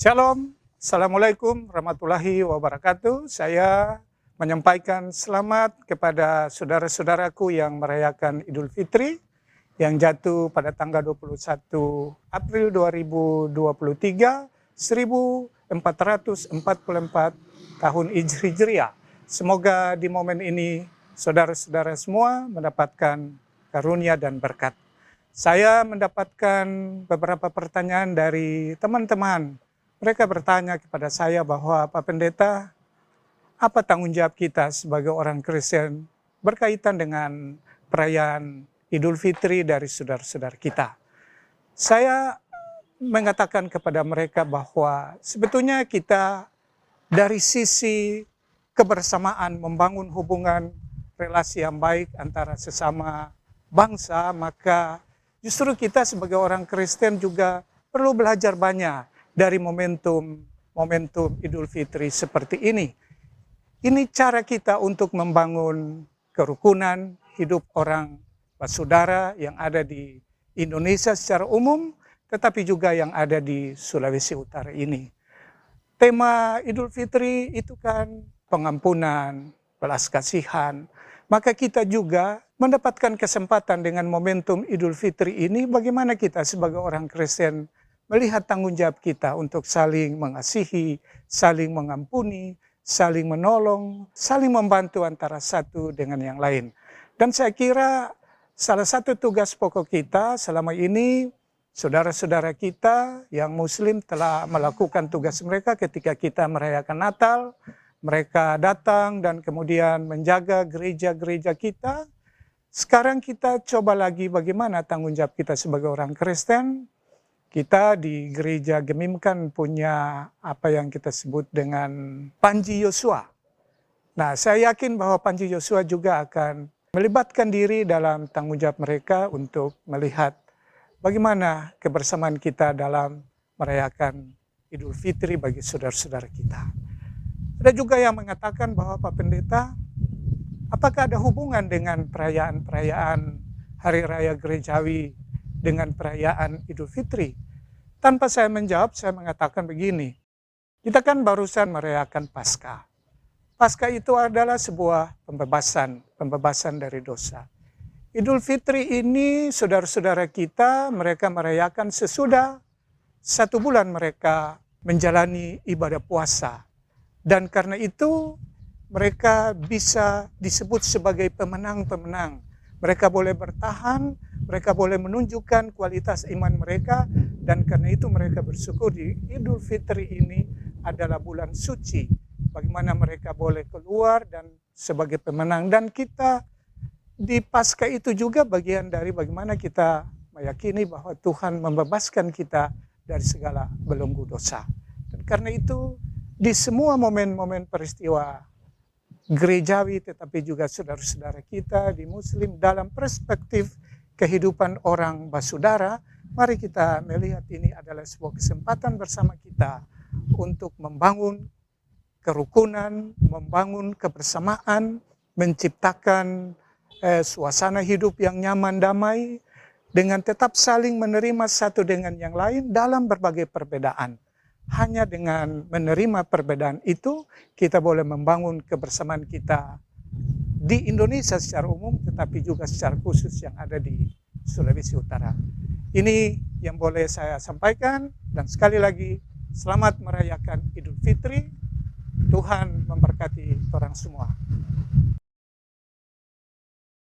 Shalom, Assalamualaikum warahmatullahi wabarakatuh. Saya menyampaikan selamat kepada saudara-saudaraku yang merayakan Idul Fitri yang jatuh pada tanggal 21 April 2023, 1444 tahun Hijriah. Semoga di momen ini saudara-saudara semua mendapatkan karunia dan berkat. Saya mendapatkan beberapa pertanyaan dari teman-teman. Mereka bertanya kepada saya bahwa, Pak Pendeta, apa tanggung jawab kita sebagai orang Kristen berkaitan dengan perayaan Idul Fitri dari saudara-saudara kita. Saya mengatakan kepada mereka bahwa sebetulnya kita dari sisi kebersamaan membangun hubungan relasi yang baik antara sesama bangsa, maka justru kita sebagai orang Kristen juga perlu belajar banyak dari momentum Idul Fitri seperti ini. Ini cara kita untuk membangun kerukunan hidup orang saudara yang ada di Indonesia secara umum, tetapi juga yang ada di Sulawesi Utara ini. Tema Idul Fitri itu kan pengampunan, belas kasihan. Maka kita juga mendapatkan kesempatan dengan momentum Idul Fitri ini, bagaimana kita sebagai orang Kristen melihat tanggung jawab kita untuk saling mengasihi, saling mengampuni, saling menolong, saling membantu antara satu dengan yang lain. Dan saya kira salah satu tugas pokok kita selama ini, saudara-saudara kita yang Muslim telah melakukan tugas mereka ketika kita merayakan Natal. Mereka datang dan kemudian menjaga gereja-gereja kita. Sekarang kita coba lagi bagaimana tanggung jawab kita sebagai orang Kristen. Kita di gereja Gemimkan punya apa yang kita sebut dengan Panji Yosua. Nah, saya yakin bahwa Panji Yosua juga akan melibatkan diri dalam tanggung jawab mereka untuk melihat bagaimana kebersamaan kita dalam merayakan Idul Fitri bagi saudara-saudara kita. Ada juga yang mengatakan bahwa Pak Pendeta, apakah ada hubungan dengan perayaan-perayaan Hari Raya Gerejawi dengan perayaan Idul Fitri? Tanpa saya menjawab, saya mengatakan begini. Kita kan barusan merayakan Paskah. Paskah itu adalah sebuah pembebasan dari dosa. Idul Fitri ini saudara-saudara kita, mereka merayakan sesudah 1 bulan mereka menjalani ibadah puasa. Dan karena itu mereka bisa disebut sebagai pemenang-pemenang. Mereka boleh bertahan, mereka boleh menunjukkan kualitas iman mereka, dan karena itu mereka bersyukur di Idul Fitri ini adalah bulan suci. Bagaimana mereka boleh keluar dan sebagai pemenang. Dan kita di Paskah itu juga bagian dari bagaimana kita meyakini bahwa Tuhan membebaskan kita dari segala belenggu dosa. Dan karena itu di semua momen-momen peristiwa gerejawi, tetapi juga saudara-saudara kita di Muslim dalam perspektif kehidupan orang basudara, mari kita melihat ini adalah sebuah kesempatan bersama kita untuk membangun kerukunan, membangun kebersamaan, menciptakan suasana hidup yang nyaman, damai, dengan tetap saling menerima satu dengan yang lain dalam berbagai perbedaan. Hanya dengan menerima perbedaan itu, kita boleh membangun kebersamaan kita di Indonesia secara umum, tetapi juga secara khusus yang ada di Sulawesi Utara. Ini yang boleh saya sampaikan, dan sekali lagi, selamat merayakan Idul Fitri. Tuhan memberkati orang semua.